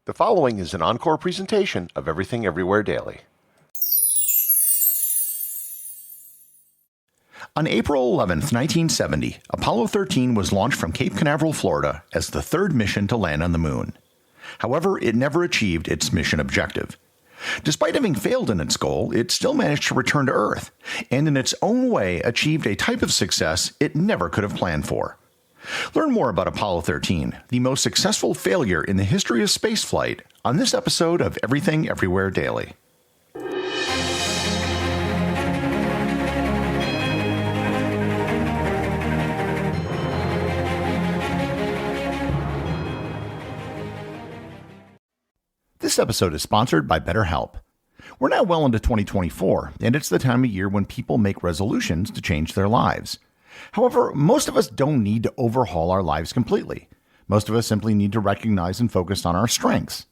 The following is an encore presentation of Everything Everywhere Daily. On April 11, 1970, Apollo 13 was launched from Cape Canaveral, Florida, as the third mission to land on the moon. However, it never achieved its mission objective. Despite having failed in its goal, it still managed to return to Earth, and in its own way achieved a type of success it never could have planned for. Learn more about Apollo 13, the most successful failure in the history of spaceflight, on this episode of Everything Everywhere Daily. This episode is sponsored by BetterHelp. We're now well into 2024, and it's the time of year when people make resolutions to change their lives. However, most of us don't need to overhaul our lives completely. Most of us simply need to recognize and focus on our strengths.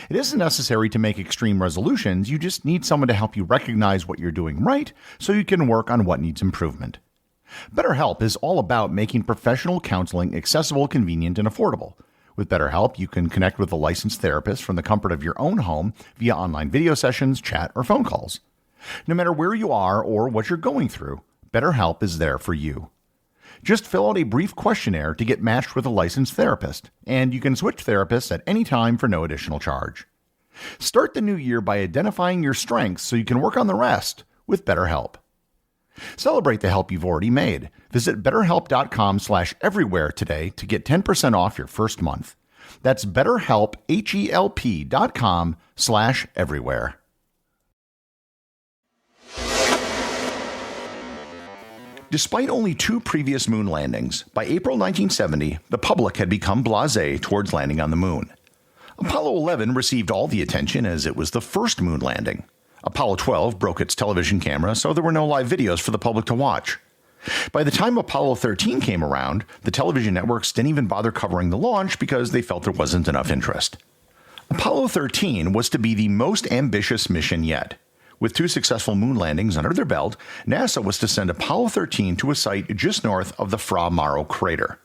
It isn't necessary to make extreme resolutions, you just need someone to help you recognize what you're doing right so you can work on what needs improvement. BetterHelp is all about making professional counseling accessible, convenient, and affordable. With BetterHelp, you can connect with a licensed therapist from the comfort of your own home via online video sessions, chat, or phone calls. No matter where you are or what you're going through, BetterHelp is there for you. Just fill out a brief questionnaire to get matched with a licensed therapist, and you can switch therapists at any time for no additional charge. Start the new year by identifying your strengths so you can work on the rest with BetterHelp. Celebrate the help you've already made. Visit BetterHelp.com/everywhere today to get 10% off your first month. That's BetterHelp, HELP.com/everywhere. Despite only 2 previous moon landings, by April 1970, the public had become blasé towards landing on the moon. Apollo 11 received all the attention as it was the first moon landing. Apollo 12 broke its television camera, so there were no live videos for the public to watch. By the time Apollo 13 came around, the television networks didn't even bother covering the launch because they felt there wasn't enough interest. Apollo 13 was to be the most ambitious mission yet. With 2 successful moon landings under their belt, NASA was to send Apollo 13 to a site just north of the Fra Mauro crater.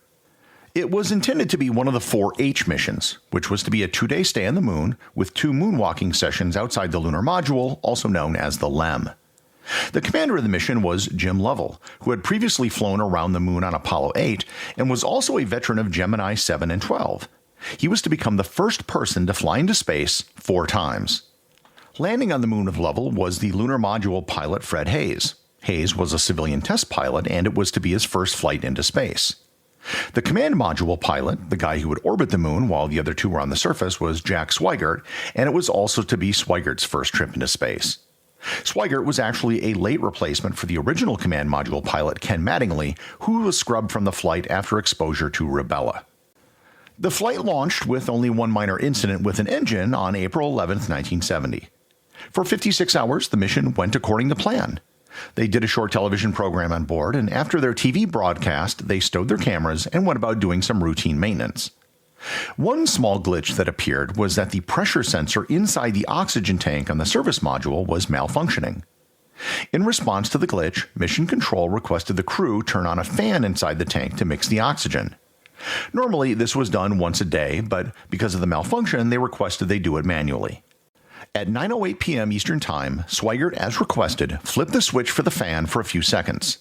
It was intended to be one of the 4 H missions, which was to be a 2-day stay on the moon with 2 moonwalking sessions outside the lunar module, also known as the LEM. The commander of the mission was Jim Lovell, who had previously flown around the moon on Apollo 8 and was also a veteran of Gemini 7 and 12. He was to become the first person to fly into space 4 times. Landing on the moon with Lovell was the lunar module pilot Fred Haise. Haise was a civilian test pilot, and it was to be his first flight into space. The command module pilot, the guy who would orbit the moon while the other 2 were on the surface, was Jack Swigert, and it was also to be Swigert's first trip into space. Swigert was actually a late replacement for the original command module pilot Ken Mattingly, who was scrubbed from the flight after exposure to rubella. The flight launched with only one minor incident with an engine on April 11, 1970. For 56 hours, the mission went according to plan. They did a short television program on board, and after their TV broadcast, they stowed their cameras and went about doing some routine maintenance. One small glitch that appeared was that the pressure sensor inside the oxygen tank on the service module was malfunctioning. In response to the glitch, Mission Control requested the crew turn on a fan inside the tank to mix the oxygen. Normally, this was done once a day, but because of the malfunction, they requested they do it manually. At 9:08 p.m. Eastern Time, Swigert, as requested, flipped the switch for the fan for a few seconds.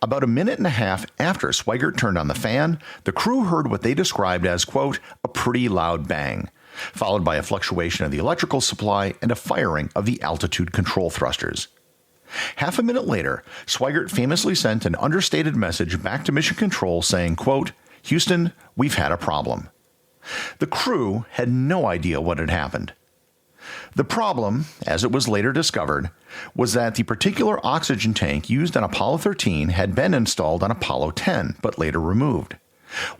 About a minute and a half after Swigert turned on the fan, the crew heard what they described as, quote, a pretty loud bang, followed by a fluctuation of the electrical supply and a firing of the altitude control thrusters. Half a minute later, Swigert famously sent an understated message back to Mission Control saying, quote, Houston, we've had a problem. The crew had no idea what had happened. The problem, as it was later discovered, was that the particular oxygen tank used on Apollo 13 had been installed on Apollo 10, but later removed.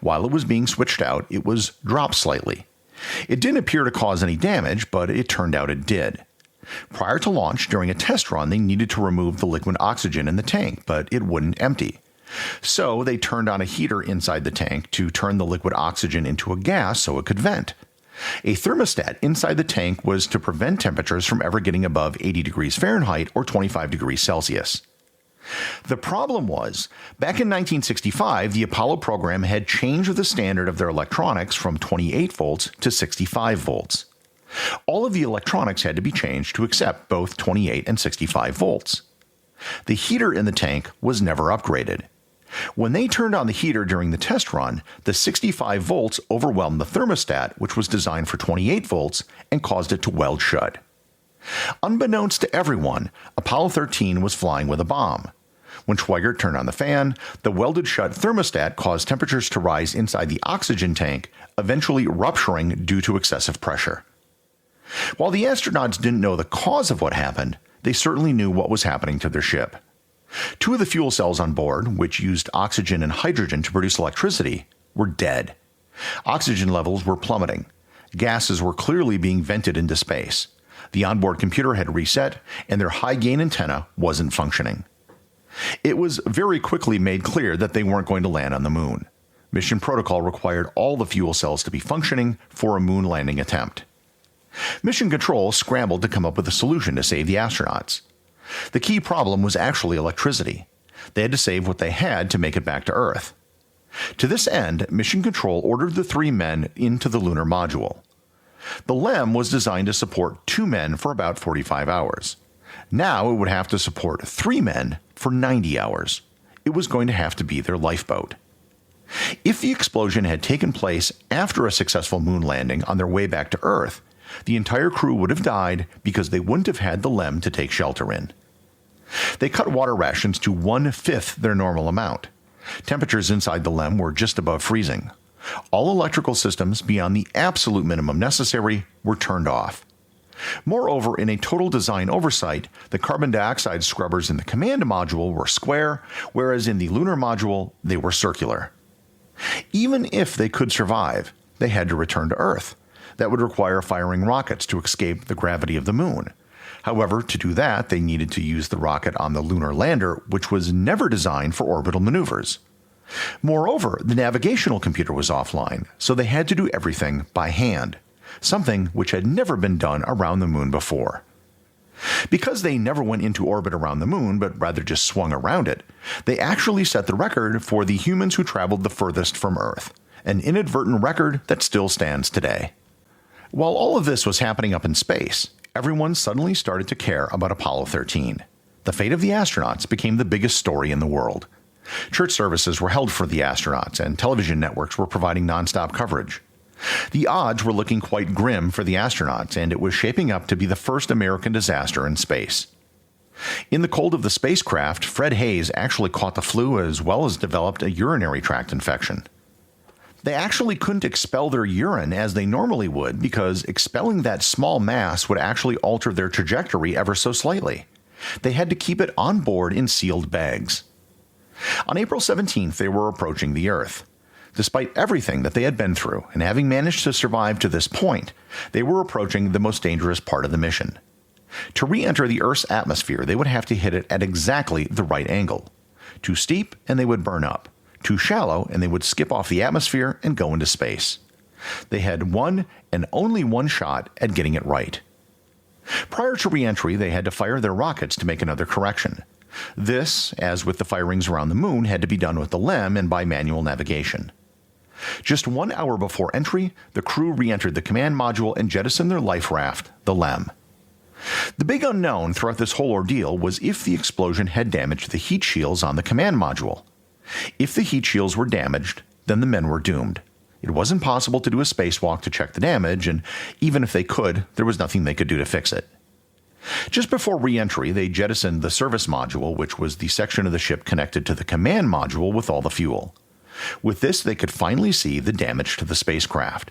While it was being switched out, it was dropped slightly. It didn't appear to cause any damage, but it turned out it did. Prior to launch, during a test run, they needed to remove the liquid oxygen in the tank, but it wouldn't empty. So they turned on a heater inside the tank to turn the liquid oxygen into a gas so it could vent. A thermostat inside the tank was to prevent temperatures from ever getting above 80 degrees Fahrenheit or 25 degrees Celsius. The problem was, back in 1965, the Apollo program had changed the standard of their electronics from 28 volts to 65 volts. All of the electronics had to be changed to accept both 28 and 65 volts. The heater in the tank was never upgraded. When they turned on the heater during the test run, the 65 volts overwhelmed the thermostat, which was designed for 28 volts, and caused it to weld shut. Unbeknownst to everyone, Apollo 13 was flying with a bomb. When Schweigert turned on the fan, the welded shut thermostat caused temperatures to rise inside the oxygen tank, eventually rupturing due to excessive pressure. While the astronauts didn't know the cause of what happened, they certainly knew what was happening to their ship. Two of the fuel cells on board, which used oxygen and hydrogen to produce electricity, were dead. Oxygen levels were plummeting. Gases were clearly being vented into space. The onboard computer had reset, and their high-gain antenna wasn't functioning. It was very quickly made clear that they weren't going to land on the moon. Mission protocol required all the fuel cells to be functioning for a moon landing attempt. Mission Control scrambled to come up with a solution to save the astronauts. The key problem was actually electricity. They had to save what they had to make it back to Earth. To this end, Mission Control ordered the 3 men into the lunar module. The LEM was designed to support 2 men for about 45 hours. Now it would have to support 3 men for 90 hours. It was going to have to be their lifeboat. If the explosion had taken place after a successful moon landing on their way back to Earth, the entire crew would have died because they wouldn't have had the LEM to take shelter in. They cut water rations to 1/5 their normal amount. Temperatures inside the LEM were just above freezing. All electrical systems beyond the absolute minimum necessary were turned off. Moreover, in a total design oversight, the carbon dioxide scrubbers in the command module were square, whereas in the lunar module, they were circular. Even if they could survive, they had to return to Earth. That would require firing rockets to escape the gravity of the moon. However, to do that, they needed to use the rocket on the lunar lander, which was never designed for orbital maneuvers. Moreover, the navigational computer was offline, so they had to do everything by hand, something which had never been done around the moon before. Because they never went into orbit around the moon, but rather just swung around it, they actually set the record for the humans who traveled the furthest from Earth, an inadvertent record that still stands today. While all of this was happening up in space, everyone suddenly started to care about Apollo 13. The fate of the astronauts became the biggest story in the world. Church services were held for the astronauts, and television networks were providing nonstop coverage. The odds were looking quite grim for the astronauts, and it was shaping up to be the first American disaster in space. In the cold of the spacecraft, Fred Hayes actually caught the flu as well as developed a urinary tract infection. They actually couldn't expel their urine as they normally would because expelling that small mass would actually alter their trajectory ever so slightly. They had to keep it on board in sealed bags. On April 17th, they were approaching the Earth. Despite everything that they had been through and having managed to survive to this point, they were approaching the most dangerous part of the mission. To re-enter the Earth's atmosphere, they would have to hit it at exactly the right angle. Too steep, and they would burn up. Too shallow, and they would skip off the atmosphere and go into space. They had one and only one shot at getting it right. Prior to re-entry, they had to fire their rockets to make another correction. This, as with the firings around the moon, had to be done with the LEM and by manual navigation. Just 1 hour before entry, the crew re-entered the command module and jettisoned their life raft, the LEM. The big unknown throughout this whole ordeal was if the explosion had damaged the heat shields on the command module. If the heat shields were damaged, then the men were doomed. It wasn't possible to do a spacewalk to check the damage, and even if they could, there was nothing they could do to fix it. Just before re-entry, they jettisoned the service module, which was the section of the ship connected to the command module with all the fuel. With this, they could finally see the damage to the spacecraft.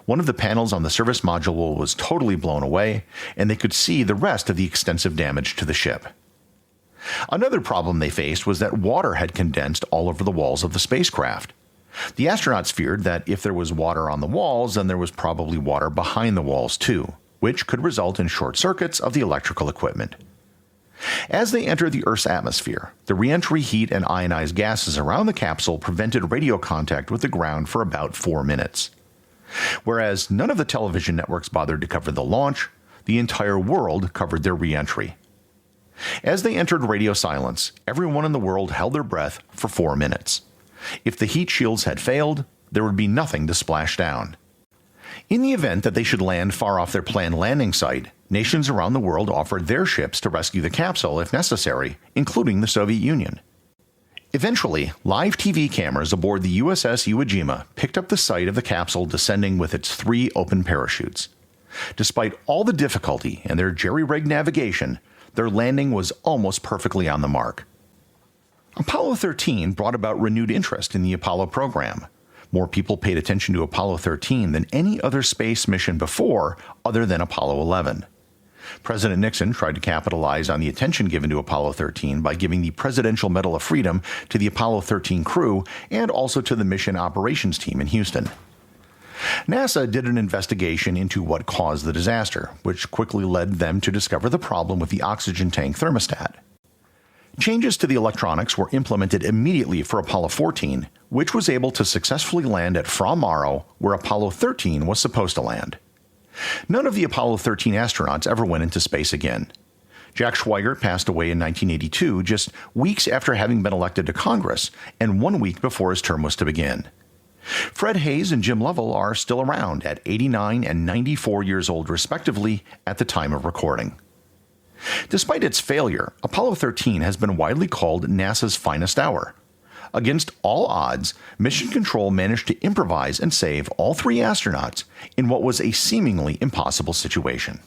One of the panels on the service module was totally blown away, and they could see the rest of the extensive damage to the ship. Another problem they faced was that water had condensed all over the walls of the spacecraft. The astronauts feared that if there was water on the walls, then there was probably water behind the walls too, which could result in short circuits of the electrical equipment. As they entered the Earth's atmosphere, the re-entry heat and ionized gases around the capsule prevented radio contact with the ground for about 4 minutes. Whereas none of the television networks bothered to cover the launch, the entire world covered their re-entry. As they entered radio silence, everyone in the world held their breath for 4 minutes. If the heat shields had failed, there would be nothing to splash down. In the event that they should land far off their planned landing site, nations around the world offered their ships to rescue the capsule if necessary, including the Soviet Union. Eventually, live TV cameras aboard the USS Iwo Jima picked up the sight of the capsule descending with its 3 open parachutes. Despite all the difficulty and their jerry-rigged navigation, their landing was almost perfectly on the mark. Apollo 13 brought about renewed interest in the Apollo program. More people paid attention to Apollo 13 than any other space mission before, other than Apollo 11. President Nixon tried to capitalize on the attention given to Apollo 13 by giving the Presidential Medal of Freedom to the Apollo 13 crew and also to the mission operations team in Houston. NASA did an investigation into what caused the disaster, which quickly led them to discover the problem with the oxygen tank thermostat. Changes to the electronics were implemented immediately for Apollo 14, which was able to successfully land at Fra Mauro, where Apollo 13 was supposed to land. None of the Apollo 13 astronauts ever went into space again. Jack Schweigert passed away in 1982, just weeks after having been elected to Congress, and 1 week before his term was to begin. Fred Hayes and Jim Lovell are still around at 89 and 94 years old, respectively, at the time of recording. Despite its failure, Apollo 13 has been widely called NASA's finest hour. Against all odds, Mission Control managed to improvise and save all 3 astronauts in what was a seemingly impossible situation.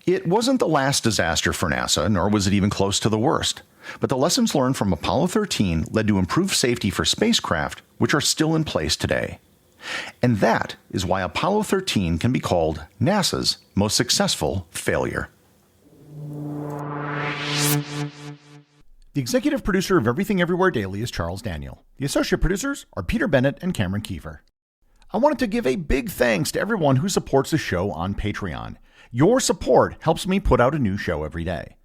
It wasn't the last disaster for NASA, nor was it even close to the worst. But the lessons learned from Apollo 13 led to improved safety for spacecraft, which are still in place today. And that is why Apollo 13 can be called NASA's most successful failure. The executive producer of Everything Everywhere Daily is Charles Daniel. The associate producers are Peter Bennett and Cameron Kieffer. I wanted to give a big thanks to everyone who supports the show on Patreon. Your support helps me put out a new show every day.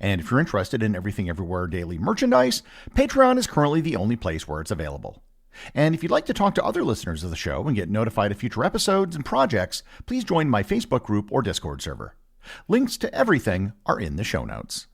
And if you're interested in Everything Everywhere Daily merchandise, Patreon is currently the only place where it's available. And if you'd like to talk to other listeners of the show and get notified of future episodes and projects, please join my Facebook group or Discord server. Links to everything are in the show notes.